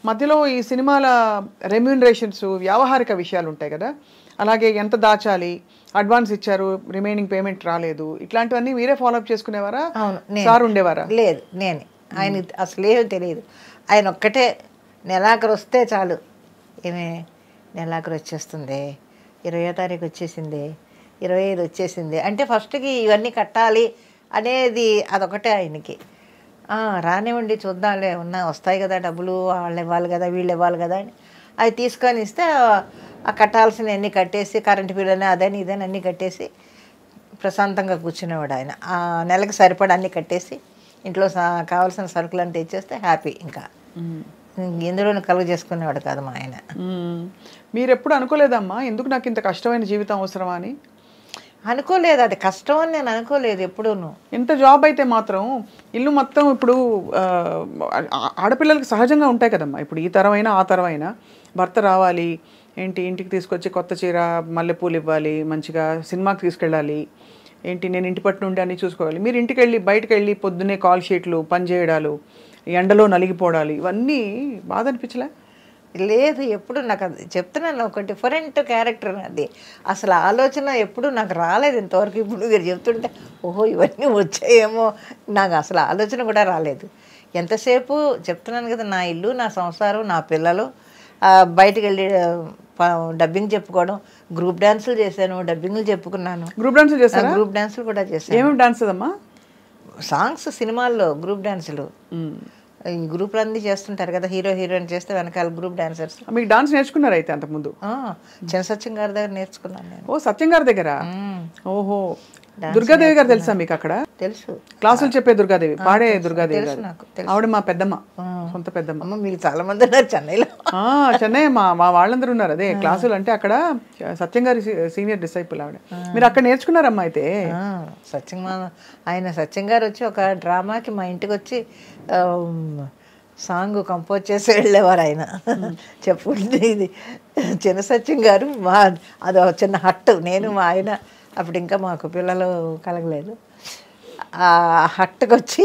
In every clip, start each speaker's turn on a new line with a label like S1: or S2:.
S1: మధ్యలో ఈ సినిమాల రెమ్యూనరేషన్స్ వ్యావహారిక విషయాలు ఉంటాయి కదా, అలాగే ఎంత దాచాలి, అడ్వాన్స్ ఇచ్చారు రిమైనింగ్ పేమెంట్ రాలేదు, ఇట్లాంటివన్నీ మీరే ఫాలోఅప్ చేసుకునేవారా?
S2: అవును,
S1: సార్ ఉండేవారా?
S2: లేదు, నేనే. ఆయన అసలు ఏమీ తెలియదు. ఆయన ఒక్కటే నెలాఖరు వస్తే చాలు, ఏమే నెలాఖరు వచ్చేస్తుంది, 20వ తారీఖు వచ్చేసింది, 25 వచ్చేసింది అంటే ఫస్ట్కి ఇవన్నీ కట్టాలి అనేది అదొకటే ఆయనకి. రానివ్వండి చూద్దాంలే, వస్తాయి కదా డబ్బులు, వాళ్ళు ఇవ్వాలి కదా వీళ్ళు ఇవ్వాలి కదా అని అవి తీసుకొని ఇస్తే ఆ కట్టాల్సిన అన్నీ కట్టేసి కరెంటు బిల్లు అదని ఇదని అన్నీ కట్టేసి ప్రశాంతంగా కూర్చునేవాడు ఆయన. ఆ నెలకు సరిపడా అన్నీ కట్టేసి ఇంట్లో కావాల్సిన సరుకులను తెచ్చేస్తే హ్యాపీ. ఇంకా ఎందులోనూ కలుగు చేసుకునేవాడు కాదు మా ఆయన.
S1: మీరు ఎప్పుడు అనుకోలేదమ్మా ఎందుకు నాకు ఇంత కష్టమైన జీవితం అవసరమా అని?
S2: అనుకోలేదు, అది కష్టం అని నేను అనుకోలేదు ఎప్పుడూను.
S1: ఎంత జాబ్ అయితే మాత్రం ఇల్లు మొత్తం ఇప్పుడు ఆడపిల్లలకి సహజంగా ఉంటాయి కదమ్మా, ఇప్పుడు ఈ తరమైనా ఆ తరమైనా భర్త రావాలి, ఏంటి ఇంటికి తీసుకొచ్చి కొత్త చీర మల్లెపూలు ఇవ్వాలి, మంచిగా సినిమాకి తీసుకెళ్ళాలి, ఏంటి నేను ఇంటి పట్టు నుండి అన్నీ చూసుకోవాలి. మీరు ఇంటికి వెళ్ళి బయటకు వెళ్ళి పొద్దున్నే కాల్ షీట్లు పని చేయడాలు, ఎండలో నలిగిపోవడాలి, ఇవన్నీ బాధ అనిపించలే?
S2: లేదు, ఎప్పుడు నాకు అది చెప్తున్నాను, ఒక డిఫరెంట్ క్యారెక్టర్ అది. అసలు ఆలోచన ఎప్పుడు నాకు రాలేదు ఇంతవరకు. ఇప్పుడు మీరు చెప్తుంటే ఓహో ఇవన్నీ వచ్చాయేమో, నాకు అసలు ఆలోచన కూడా రాలేదు. ఎంతసేపు చెప్తున్నాను కదా, నా ఇల్లు, నా సంసారం, నా పిల్లలు, బయటకు వెళ్ళి డబ్బింగ్ చెప్పుకోవడం, గ్రూప్ డాన్సులు చేశాను, డబ్బింగ్లు చెప్పుకున్నాను.
S1: గ్రూప్ డాన్సులు చేశాను?
S2: గ్రూప్ డాన్సులు కూడా చేశాను.
S1: ఏమేమి డాన్స్ అమ్మా?
S2: సాంగ్స్, సినిమాల్లో గ్రూప్ డాన్సులు, ఈ గ్రూపులు అన్నీ చేస్తుంటారు కదా, హీరో హీరోయిన్ చేస్తే వెనకాల గ్రూప్ డాన్సర్స్.
S1: మీకు డాన్స్ నేర్చుకున్నారు అయితే అంతకుముందు?
S2: చిన్న సత్యం గారి దగ్గర నేర్చుకున్నాను నేను.
S1: ఓ, సత్యం గారి దగ్గర? ఓహో, దుర్గాదేవి గారు తెలుసా మీకు అక్కడ?
S2: తెలుసు,
S1: క్లాసులు చెప్పే దుర్గాదేవి, పాడే దుర్గాదేవి గారు.
S2: నాకు
S1: ఆవిడ మా పెద్దమ్మ, సొంత పెద్దమ్మ.
S2: మీకు చాలా మంది ఉన్నారు చెన్నైలో.
S1: చెన్నై మా వాళ్ళందరూ ఉన్నారు. అదే క్లాసులు అంటే అక్కడ సత్యం గారి సీనియర్ డిసైపుల్ ఆవిడ. మీరు అక్కడ నేర్చుకున్నారమ్మా అయితే?
S2: సత్యం గారు వచ్చి ఒక డ్రామాకి మా ఇంటికి వచ్చి సాంగ్ కంపోజ్ చేసి వెళ్ళేవారు ఆయన. చెప్పుకుంటే ఇది చిన్న సత్యం గారు మా అది చిన్న హట్, నేను మా ఆయన అప్పుడు ఇంకా మాకు పిల్లలు కలగలేదు. ఆ హట్కి వచ్చి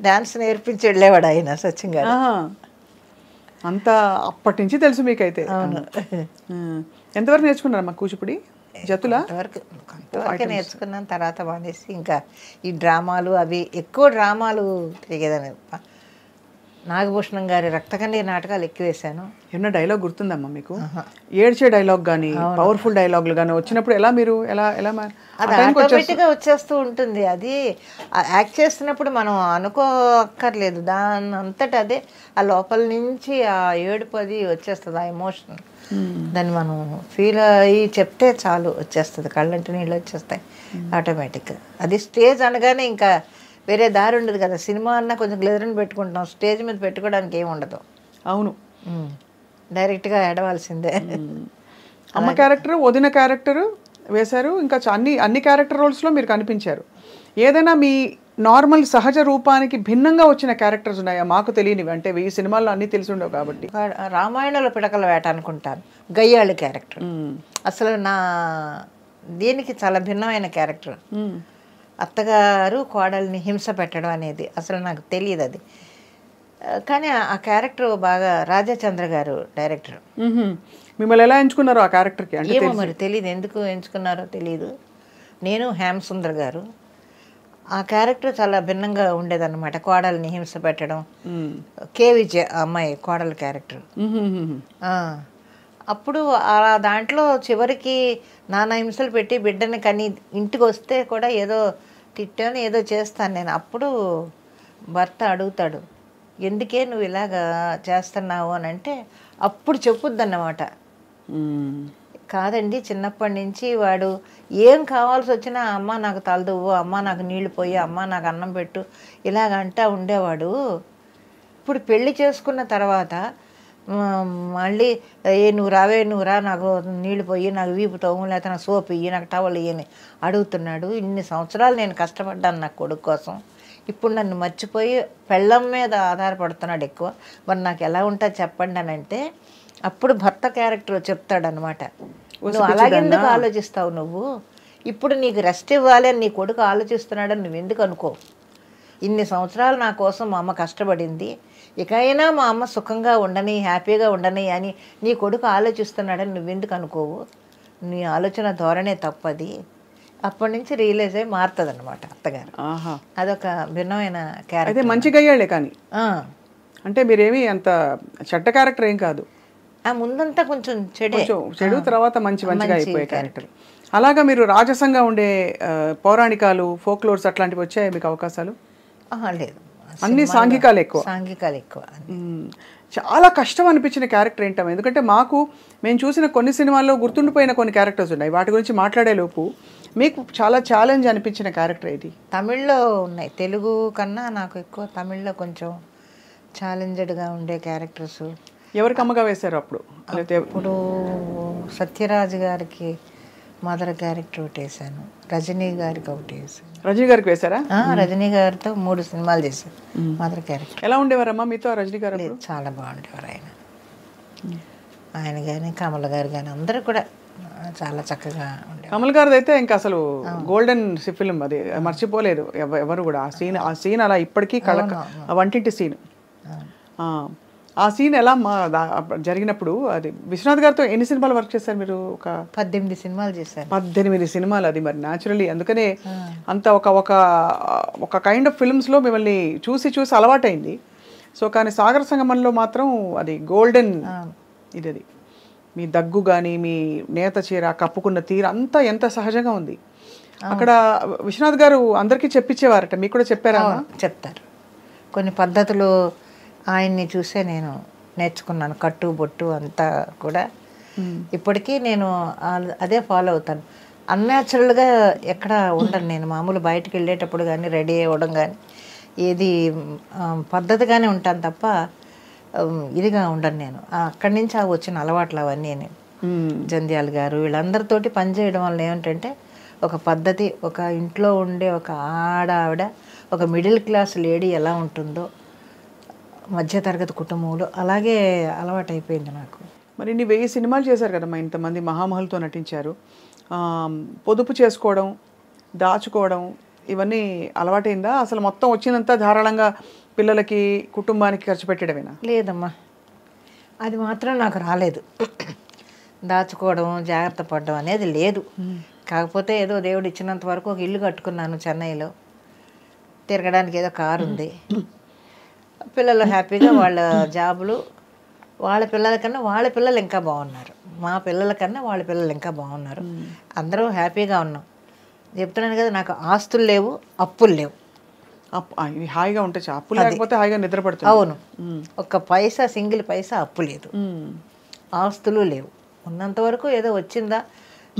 S2: డ్యాన్స్ నేర్పించి వెళ్ళేవాడు ఆయన సత్యం గారు.
S1: అంతా అప్పటి నుంచి తెలుసు మీకైతే?
S2: అవును.
S1: ఎంతవరకు నేర్చుకున్నారమ్మా కూచిపూడి? జతుల
S2: కొంతవరకు నేర్చుకున్నాను, తర్వాత మానేసి ఇంకా ఈ డ్రామాలు అవి ఎక్కువ డ్రామాలు తిరిగేదాన్ని. నాగభూషణం గారి రక్తకండి నాటకాలు ఎక్కువ వేశాను.
S1: ఏమన్నా డైలాగ్ గుర్తుందమ్మా మీకు? ఏడ్చే డైలాగ్ కానీ పవర్ఫుల్ డైలాగులు కానీ వచ్చినప్పుడు ఎలా మీరు ఎలా ఎలా
S2: అది ఆటోమేటిక్గా వచ్చేస్తూ ఉంటుంది. అది యాక్ట్ చేస్తున్నప్పుడు మనం అనుకోక్కర్లేదు, దాని అంతటా అదే ఆ లోపల నుంచి ఆ ఏడుపు అది వచ్చేస్తుంది, ఆ ఎమోషన్. దాన్ని మనం ఫీల్ అయ్యి చెప్తే చాలు వచ్చేస్తుంది, కళ్ళంటి నీళ్ళు వచ్చేస్తాయి ఆటోమేటిక్గా. అది స్టేజ్ అనగానే ఇంకా వేరే దారి ఉండదు కదా. సినిమా అన్నా కొంచెం గ్లెజర్ని పెట్టుకుంటాం, స్టేజ్ మీద పెట్టుకోవడానికి ఏమి ఉండదు.
S1: అవును,
S2: డైరెక్ట్గా ఏడవలసిందే.
S1: అమ్మ క్యారెక్టర్, వదిన క్యారెక్టర్ వేశారు, ఇంకా అన్ని క్యారెక్టర్ రోల్స్లో మీరు కనిపించారు. ఏదైనా మీ నార్మల్ సహజ రూపానికి భిన్నంగా వచ్చిన క్యారెక్టర్స్ ఉన్నాయా మాకు తెలియనివి? అంటే 1000 సినిమాల్లో అన్నీ తెలిసి ఉండవు కాబట్టి.
S2: రామాయణంలో పిడకల వేట అనుకుంటాను, గయ్యాళి క్యారెక్టర్ అసలు నా దీనికి చాలా భిన్నమైన క్యారెక్టర్. అత్తగారు కోడల్ని హింస పెట్టడం అనేది అసలు నాకు తెలియదు అది, కానీ ఆ క్యారెక్టర్ బాగా రాజాచంద్ర గారు డైరెక్టర్.
S1: మిమ్మల్ని ఎలా ఎంచుకున్నారో ఆ క్యారెక్టర్కి?
S2: ఏమో మరి తెలియదు, ఎందుకు ఎంచుకున్నారో తెలియదు. నేను హేమసుందర్ గారు ఆ క్యారెక్టర్ చాలా భిన్నంగా ఉండేదన్నమాట. కోడల్ని హింస పెట్టడం, కే విజయ అమ్మాయి కోడల క్యారెక్టర్. అప్పుడు ఆ దాంట్లో చివరికి నానా హింసలు పెట్టి బిడ్డని కని ఇంటికి వస్తే కూడా ఏదో తిట్టాను ఏదో చేస్తాను నేను. అప్పుడు భర్త అడుగుతాడు, ఎందుకే నువ్వు ఇలాగా చేస్తున్నావు అని అంటే అప్పుడు చెప్పుద్దన్నమాట. కాదండి, చిన్నప్పటి నుంచి వాడు ఏం కావాల్సి వచ్చినా అమ్మ నాకు తలదువ్వు, అమ్మ నాకు నీళ్లు పోయి, అమ్మ నాకు అన్నం పెట్టు ఇలాగంటా ఉండేవాడు. ఇప్పుడు పెళ్లి చేసుకున్న తర్వాత మళ్ళీ నువ్వు రా నాకు నీళ్ళు పోయి, నాకు వీపు తవ్వు, లేకపోతే నాకు సోపు ఇయ్యి, నాకు టవల్ ఇయ్యని అడుగుతున్నాడు. ఇన్ని సంవత్సరాలు నేను కష్టపడ్డాను నా కొడుకు కోసం, ఇప్పుడు నన్ను మర్చిపోయి పెళ్ళం మీద ఆధారపడుతున్నాడు ఎక్కువ. మరి నాకు ఎలా ఉంటుంది చెప్పండి అని అంటే అప్పుడు భర్త క్యారెక్టర్ చెప్తాడనమాట, నువ్వు అలాగెందుకు ఆలోచిస్తావు, నువ్వు ఇప్పుడు నీకు రెస్ట్ ఇవ్వాలి అని నీ కొడుకు ఆలోచిస్తున్నాడని నువ్వు ఎందుకు అనుకో. ఇన్ని సంవత్సరాలు నా కోసం మా అమ్మ కష్టపడింది, ఇకైనా మా అమ్మ సుఖంగా ఉండని, హ్యాపీగా ఉండని అని నీ కొడుకు ఆలోచిస్తున్నాడని నువ్వెందుకు అనుకోవు, నీ ఆలోచన ధోరణే తప్పది. అప్పటి నుంచి రియలైజ్ అయ్యి మారుతుంది అనమాట అత్తగారు.
S1: ఆహా,
S2: అదొక భిన్నమైన
S1: అయితే
S2: క్యారెక్టర్.
S1: మంచిగా అయ్యాడే కానీ, అంటే మీరేమి అంత చెడ్డ క్యారెక్టర్ ఏం కాదు,
S2: ఆ ముందంతా కొంచెం
S1: కొంచెం చెడు, తర్వాత మంచిగా అయిపోయే క్యారెక్టర్. అలాగా మీరు రాజసంగా ఉండే పౌరాణికాలు, ఫోక్లోర్స్ అట్లాంటివి వచ్చాయి మీకు అవకాశాలు?
S2: లేదు,
S1: అన్ని సాంఘికాలు ఎక్కువ.
S2: సాంఘికాలు ఎక్కువ.
S1: చాలా కష్టం అనిపించిన క్యారెక్టర్ ఏంటమ్మా? ఎందుకంటే మేము చూసిన కొన్ని సినిమాల్లో గుర్తుండిపోయిన కొన్ని క్యారెక్టర్స్ ఉన్నాయి, వాటి గురించి మాట్లాడే లోపు మీకు చాలా ఛాలెంజ్ అనిపించిన క్యారెక్టర్ ఏది?
S2: తమిళ్లో ఉన్నాయి, తెలుగు కన్నా నాకు ఎక్కువ తమిళ్లో కొంచెం ఛాలెంజ్డ్గా ఉండే క్యారెక్టర్స్.
S1: ఎవరికి అమ్మగా వేశారు అప్పుడు?
S2: ఇప్పుడు సత్యరాజ్ గారికి మదర్ క్యారెక్టర్ ఒకటి వేసాను, రజనీ గారికి ఒకటి వేసాను.
S1: రజనీ గారికి వేశారా?
S2: రజనీ గారితో 3 సినిమాలు చేశాను మదర్ క్యారెక్టర్.
S1: ఎలా ఉండేవారమ్మా మీతో రజనీ గారు?
S2: చాలా బాగుండేవారు ఆయన కానీ కమల్ గారు కానీ అందరూ కూడా చాలా చక్కగా ఉండేవారు.
S1: కమల్ గారిది అయితే ఇంకా అసలు గోల్డెన్ ఫిలిం, అది మర్చిపోలేదు ఎవరు కూడా. ఆ సీన్ అలా ఇప్పటికీ వంటింటి సీన్, ఆ సీన్ ఎలా జరిగినప్పుడు. అది విశ్వనాథ్ గారితో ఎన్ని సినిమాలు వర్క్ చేశారు మీరు? ఒక
S2: 18 సినిమాలు చేశారు.
S1: 18 సినిమాలు. అది మరి న్యాచురల్లీ అందుకనే అంత ఒక కైండ్ ఆఫ్ ఫిల్మ్స్లో మిమ్మల్ని చూసి అలవాటైంది. సో కానీ సాగర సంగమంలో మాత్రం అది గోల్డెన్ ఇది. మీ దగ్గు కానీ, మీ నేత చీర కప్పుకున్న తీరు అంతా ఎంత సహజంగా ఉంది. అక్కడ విశ్వనాథ్ గారు అందరికీ చెప్పించేవారట, మీకు కూడా చెప్పారా?
S2: చెప్తారు. కొన్ని పద్ధతులు ఆయన్ని చూసే నేను నేర్చుకున్నాను, కట్టు బొట్టు అంతా కూడా. ఇప్పటికీ నేను అదే ఫాలో అవుతాను. అన్యాచురల్గా ఎక్కడ ఉండను నేను. మామూలు బయటకు వెళ్ళేటప్పుడు కానీ, రెడీ అవ్వడం కానీ, ఏది పద్ధతిగానే ఉంటాను తప్ప ఇదిగా ఉండను నేను. అక్కడి నుంచి వచ్చిన అలవాట్లు అవన్నీ నేను. జంధ్యాల గారు వీళ్ళందరితోటి పనిచేయడం వల్ల ఏమిటంటే ఒక పద్ధతి, ఒక ఇంట్లో ఉండే ఒక ఆవిడ, ఒక మిడిల్ క్లాస్ లేడీ ఎలా ఉంటుందో మధ్యతరగతి కుటుంబంలో, అలాగే అలవాటు అయిపోయింది నాకు.
S1: మరి ఇన్ని 1000 సినిమాలు చేశారు కదమ్మా, ఇంతమంది మహామహులతో నటించారు. పొదుపు చేసుకోవడం, దాచుకోవడం ఇవన్నీ అలవాటైందా? అసలు మొత్తం వచ్చినంత ధారాళంగా పిల్లలకి, కుటుంబానికి ఖర్చు పెట్టడమేనా?
S2: లేదమ్మా, అది మాత్రం నాకు రాలేదు. దాచుకోవడం, జాగ్రత్త పడడం అనేది లేదు. కాకపోతే ఏదో దేవుడు ఇచ్చినంత వరకు ఒక ఇల్లు కట్టుకున్నాను చెన్నైలో, తిరగడానికి ఏదో కారు ఉంది, పిల్లలు హ్యాపీగా వాళ్ళ జాబులు, వాళ్ళ పిల్లల కన్నా వాళ్ళ పిల్లలు ఇంకా బాగున్నారు, మా పిల్లల కన్నా వాళ్ళ పిల్లలు ఇంకా బాగున్నారు, అందరూ హ్యాపీగా ఉన్నాం. చెప్తున్నాను కదా, నాకు ఆస్తులు లేవు, అప్పులు లేవు.
S1: హాయిగా ఉంటే అప్పు లేకపోతే హాయిగా నిద్రపడుతుంది.
S2: అవును, ఒక్క పైసా, సింగిల్ పైసా అప్పు లేదు, ఆస్తులు లేవు. ఉన్నంత వరకు ఏదో వచ్చిందా,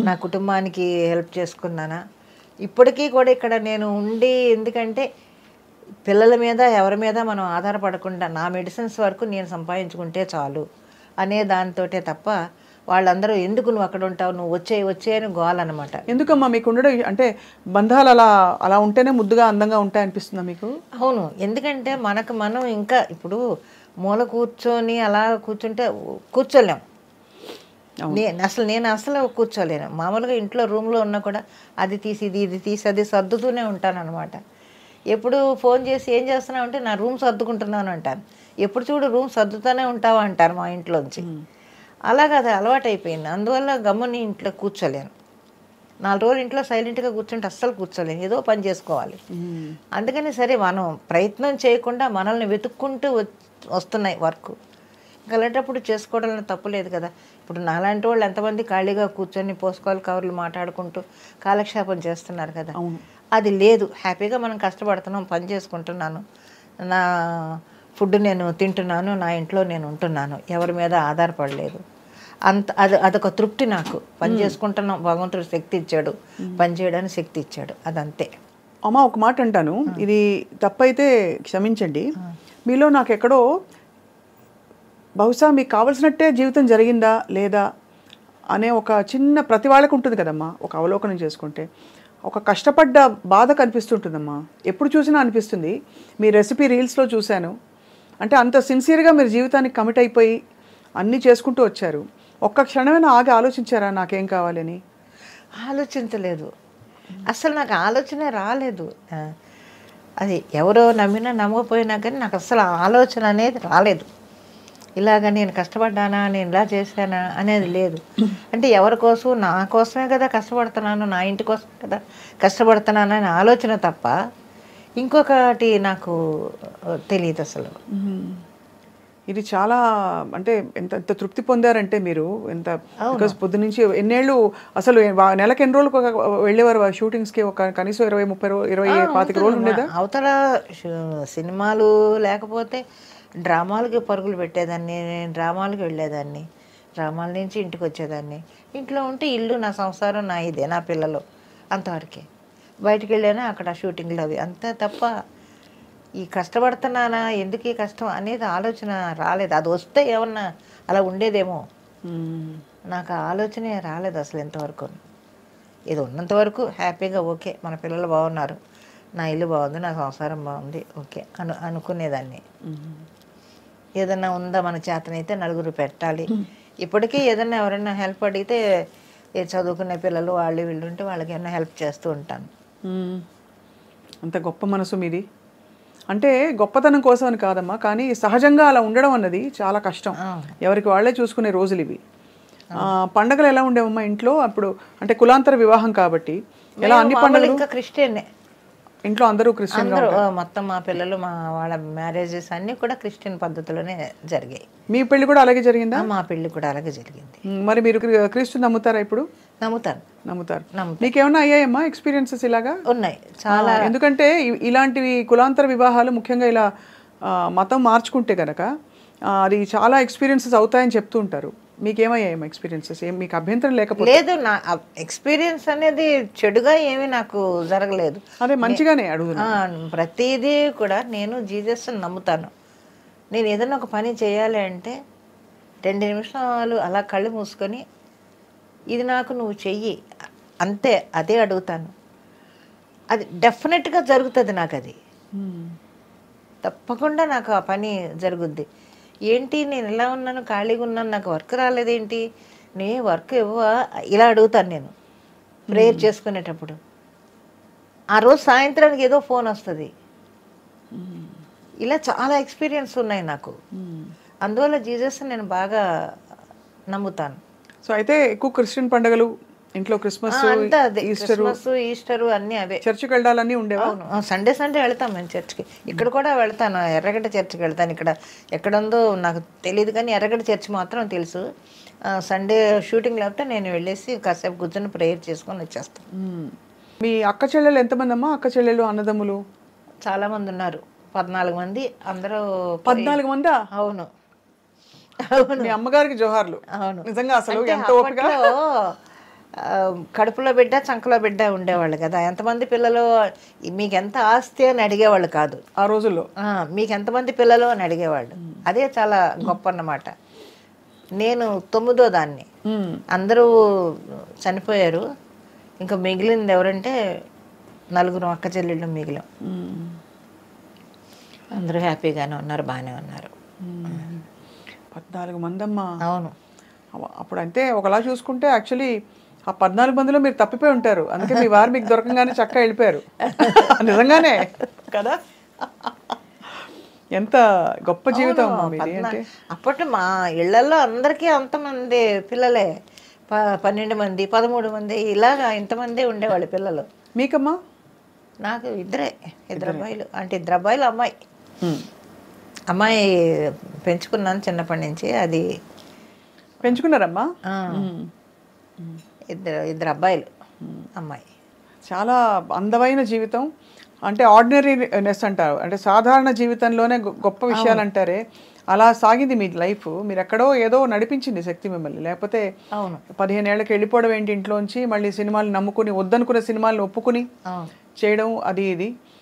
S2: నా కుటుంబానికి హెల్ప్ చేసుకున్నానా. ఇప్పటికీ కూడా ఇక్కడ నేను ఉండి, ఎందుకంటే పిల్లల మీద ఎవరి మీద మనం ఆధారపడకుండా నా మెడిసిన్స్ వరకు నేను సంపాదించుకుంటే చాలు అనే దానితోటే తప్ప, వాళ్ళందరూ ఎందుకు నువ్వు అక్కడ ఉంటావు, నువ్వు వచ్చే అని గోలన్నమాట.
S1: ఎందుకమ్మా మీకు ఉండడం, అంటే బంధాలు అలా ఉంటేనే ముద్దుగా అందంగా ఉంటాయి అనిపిస్తుందా మీకు?
S2: అవును, ఎందుకంటే మనం ఇంకా ఇప్పుడు మూల కూర్చొని అలా కూర్చుంటే కూర్చోలేం. నేను అసలు కూర్చోలేను. మామూలుగా ఇంట్లో రూమ్లో ఉన్నా కూడా అది తీసి ఇది తీసి అది సర్దుతూనే ఉంటాను అనమాట. ఎప్పుడు ఫోన్ చేసి ఏం చేస్తున్నావు అంటే నా రూమ్ సర్దుకుంటున్నాను అంటాను. ఎప్పుడు చూడు రూమ్ సర్దుతూనే ఉంటావా అంటారు మా ఇంట్లోంచి. అలాగా అది అలవాటు అయిపోయింది. అందువల్ల గమ్ముని ఇంట్లో కూర్చోలేను. 4 రోజులు ఇంట్లో సైలెంట్గా కూర్చుంటే అస్సలు కూర్చోలేను, ఏదో పని చేసుకోవాలి. అందుకని సరే మనం ప్రయత్నం చేయకుండా మనల్ని వెతుక్కుంటూ వస్తున్నాయి వర్క్. ఇంకా అలాంటప్పుడు చేసుకోవడంలో తప్పులేదు కదా. ఇప్పుడు నాలాంటి వాళ్ళు ఎంతమంది ఖాళీగా కూర్చొని పోసుకోవాలి కవర్లు మాట్లాడుకుంటూ కాలక్షేపం చేస్తున్నారు కదా. అది లేదు, హ్యాపీగా మనం కష్టపడుతున్నాం, పని చేసుకుంటున్నాను, నా ఫుడ్ నేను తింటున్నాను, నా ఇంట్లో నేను ఉంటున్నాను, ఎవరి మీద ఆధారపడలేదు. అదొక తృప్తి నాకు. పని చేసుకుంటున్నాం, భగవంతుడు శక్తి ఇచ్చాడు, పని చేయడానికి శక్తి ఇచ్చాడు, అదంతే.
S1: అమ్మ ఒక మాట అంటాను, ఇది తప్పైతే క్షమించండి. మీలో నాకు ఎక్కడో బహుశా మీకు కావలసినట్టే జీవితం జరిగిందా లేదా అనే ఒక చిన్న, ప్రతి వాళ్ళకు ఉంటుంది కదమ్మా ఒక అవలోకనం చేసుకుంటే, ఒక కష్టపడ్డ బాధ కనిపిస్తుంటుందమ్మా. ఎప్పుడు చూసినా అనిపిస్తుంది. మీ రెసిపీ రీల్స్లో చూశాను, అంటే అంత సిన్సియర్గా మీరు జీవితానికి కమిట్ అయిపోయి అన్నీ చేసుకుంటూ వచ్చారు. ఒక్క క్షణమైనా ఆగి ఆలోచించారా నాకేం కావాలని?
S2: ఆలోచించలేదు, అసలు నాకు ఆలోచనే రాలేదు. అది ఎవరో నమ్మినా నమ్మకపోయినా కానీ నాకు అసలు ఆలోచన అనేది రాలేదు. ఇలాగ నేను కష్టపడ్డానా, నేను ఇలా చేశానా అనేది లేదు. అంటే ఎవరి కోసం, నా కోసమే కదా కష్టపడుతున్నాను, నా ఇంటి కోసం కదా కష్టపడుతున్నాను అనే ఆలోచన తప్ప ఇంకొకటి నాకు తెలియదు అసలు.
S1: ఇది చాలా అంటే ఎంత ఎంత తృప్తి పొందారంటే మీరు, ఎంత బికాస్ పొద్దు నుంచి ఎన్నేళ్ళు అసలు నెలకు ఎన్ని రోజులు వెళ్ళేవారు షూటింగ్స్కి? ఒక కనీసం 20-30 రోజులు ఉండేదా?
S2: అవతల సినిమాలు లేకపోతే డ్రామాలకి పరుగులు పెట్టేదాన్ని, నేను డ్రామాలకు వెళ్ళేదాన్ని, డ్రామాల నుంచి ఇంటికి వచ్చేదాన్ని. ఇంట్లో ఉంటే ఇల్లు, నా సంసారం, నా ఇదే, నా పిల్లలు, అంతవరకే. బయటికి వెళ్ళానా అక్కడ షూటింగ్లు అవి, అంతే తప్ప ఈ కష్టపడుతున్నానా, ఎందుకు ఈ కష్టం అనేది ఆలోచన రాలేదు. అది వస్తే ఏమన్నా అలా ఉండేదేమో, నాకు ఆలోచనే రాలేదు అసలు ఇంతవరకు. ఇది ఉన్నంతవరకు హ్యాపీగా ఓకే, మన పిల్లలు బాగున్నారు, నా ఇల్లు బాగుంది, నా సంసారం బాగుంది, ఓకే అనుకునేదాన్ని. ఏదన్నా ఉందా మన చేతనైతే నలుగురు పెట్టాలి. ఇప్పటికీ ఏదన్నా ఎవరైనా హెల్ప్ అడిగితే, చదువుకునే పిల్లలు వాళ్ళు వీళ్ళు ఉంటే వాళ్ళకి ఏమైనా హెల్ప్ చేస్తూ ఉంటాను.
S1: అంత గొప్ప మనసు మీది. అంటే గొప్పతనం కోసం అని కాదమ్మా, కానీ సహజంగా అలా ఉండడం అన్నది చాలా కష్టం. ఎవరికి వాళ్ళే చూసుకునే రోజులు ఇవి. పండగలు ఎలా ఉండేవమ్మా ఇంట్లో అప్పుడు? అంటే కులాంతర వివాహం కాబట్టి ఎలా అన్ని పండుగలు?
S2: ఇంకా క్రిస్టియన్
S1: ఇంట్లో అందరూ క్రిస్టియన్,
S2: మొత్తం మా పిల్లలు, మా వాళ్ళ మ్యారేజెస్ అన్నీ కూడా క్రిస్టియన్ పద్ధతిలోనే జరిగాయి.
S1: మీ పెళ్లి కూడా అలాగే జరిగిందా?
S2: మా పెళ్లి కూడా అలాగే జరిగింది.
S1: మరి మీరు క్రీస్తు నమ్ముతారా ఇప్పుడు?
S2: నమ్ముతారు.
S1: మీకేమన్నా అయ్యాయమ్మా ఎక్స్పీరియన్సెస్ ఇలాగా?
S2: ఉన్నాయి చాలా.
S1: ఎందుకంటే ఇలాంటివి కులాంతర వివాహాలు ముఖ్యంగా ఇలా మతం మార్చుకుంటే కనుక అది చాలా ఎక్స్పీరియన్సెస్ అవుతాయని చెప్తూ ఉంటారు. మీకేమయ్యాయమ్మా ఎక్స్పీరియన్సెస్? మీకు అభ్యంతరం లేకపోతే?
S2: లేదు, నా ఎక్స్పీరియన్స్ అనేది చెడుగా ఏమీ నాకు జరగలేదు.
S1: అదే మంచిగానే అడుగుతున్నా.
S2: ప్రతిదీ కూడా నేను జీసస్ నమ్ముతాను. నేను ఏదైనా ఒక పని చేయాలి అంటే 2 నిమిషాలు అలా కళ్ళు మూసుకొని ఇది నాకు నువ్వు చెయ్యి అంతే, అదే అడుగుతాను. అది డెఫినెట్గా జరుగుతుంది నాకు. అది తప్పకుండా నాకు ఆ పని జరుగుద్ది. ఏంటి నేను ఇలా ఉన్నాను, ఖాళీగా ఉన్నాను, నాకు వర్క్ రాలేదేంటి, నీ వర్క్ ఇవ్వవా, ఇలా అడుగుతాను నేను ప్రేయర్ చేసుకునేటప్పుడు. ఆ రోజు సాయంత్రానికి ఏదో ఫోన్ వస్తుంది. ఇలా చాలా ఎక్స్పీరియన్స్ ఉన్నాయి నాకు. అందువల్ల జీసస్ నేను బాగా నమ్ముతాను.
S1: సో అయితే ఎక్కువ క్రిస్టియన్ పండుగలు ఇంట్లో, క్రిస్మస్,
S2: ఈస్టర్ అన్నీ అవే.
S1: చర్చికి వెళ్ళాలని ఉండేవా?
S2: సండే వెళ్తాం మేము చర్చికి. ఇక్కడ కూడా వెళ్తాను, ఎర్రగడ్డ చర్చికి వెళ్తాను. ఇక్కడ ఎక్కడుందో నాకు తెలియదు కానీ ఎర్రగడ్డ చర్చి మాత్రం తెలుసు. సండే షూటింగ్ లేకపోతే నేను వెళ్ళేసి కాసేపు కూర్చొని ప్రేయర్ చేసుకొని వచ్చేస్తాను.
S1: మీ అక్క చెల్లెలు ఎంతమంది అమ్మా? అక్క చెల్లెలు అన్నదమ్ములు
S2: చాలా మంది ఉన్నారు, 14 మంది. అందరూ
S1: 14 మందా?
S2: అవును.
S1: మీ అమ్మగారికి జోహార్లు.
S2: అవును,
S1: నిజంగా అసలు ఎంత ఓపిక.
S2: కడుపులో బిడ్డ, చంకలో బిడ్డ ఉండేవాళ్ళు కదా. ఎంతమంది పిల్లలు, మీకు ఎంత ఆస్తి అని అడిగేవాళ్ళు కాదు
S1: ఆ రోజుల్లో.
S2: మీకు ఎంతమంది పిల్లలు అని అడిగేవాళ్ళు. అదే చాలా గొప్ప అన్నమాట. నేను 9వ దాన్ని. అందరూ చనిపోయారు. ఇంకా మిగిలింది ఎవరంటే 4 అక్క చెల్లెళ్ళు మిగిలాం. అందరూ హ్యాపీగానే ఉన్నారు, బాగానే ఉన్నారు.
S1: 14 మంది అమ్మా.
S2: అవును.
S1: అప్పుడు అంటే ఒకలా చూసుకుంటే యాక్చువల్లీ ఆ 14 మందిలో మీరు తప్పిపోయి ఉంటారు. అందుకే మీ వారు మీకు దొరకంగానే చక్కగా వెళ్ళిపోయారు. నిజంగానే కదా. ఎంత గొప్ప జీవితం అమ్మా మీది. అంటే
S2: అప్పట్లో మా ఇళ్లలో అందరికీ అంతమంది పిల్లలే, 12 మంది, 13 మంది, ఇలాగా ఇంతమంది ఉండేవాళ్ళు పిల్లలు.
S1: మీకమ్మా?
S2: నాకు ఇద్దరు అబ్బాయిలు. అంటే 2 అబ్బాయిలు, అమ్మాయి పెంచుకున్నాను చిన్నప్పటి నుంచి. అది
S1: పెంచుకున్నారమ్మా?
S2: ఇద్దరు అబ్బాయిలు, అమ్మాయి.
S1: చాలా అందమైన జీవితం. అంటే ఆర్డినరీనెస్ అంటారు, అంటే సాధారణ జీవితంలోనే గొప్ప విషయాలు అంటారే, అలా సాగింది మీ లైఫ్. మీరు ఎక్కడో ఏదో నడిపించింది శక్తి మిమ్మల్ని. లేకపోతే 15 ఏళ్ళకి వెళ్ళిపోవడం ఏంటి ఇంట్లోంచి, మళ్ళీ సినిమాలు నమ్ముకుని, వద్దనుకున్న సినిమాలను ఒప్పుకుని చేయడం, అది ఇది.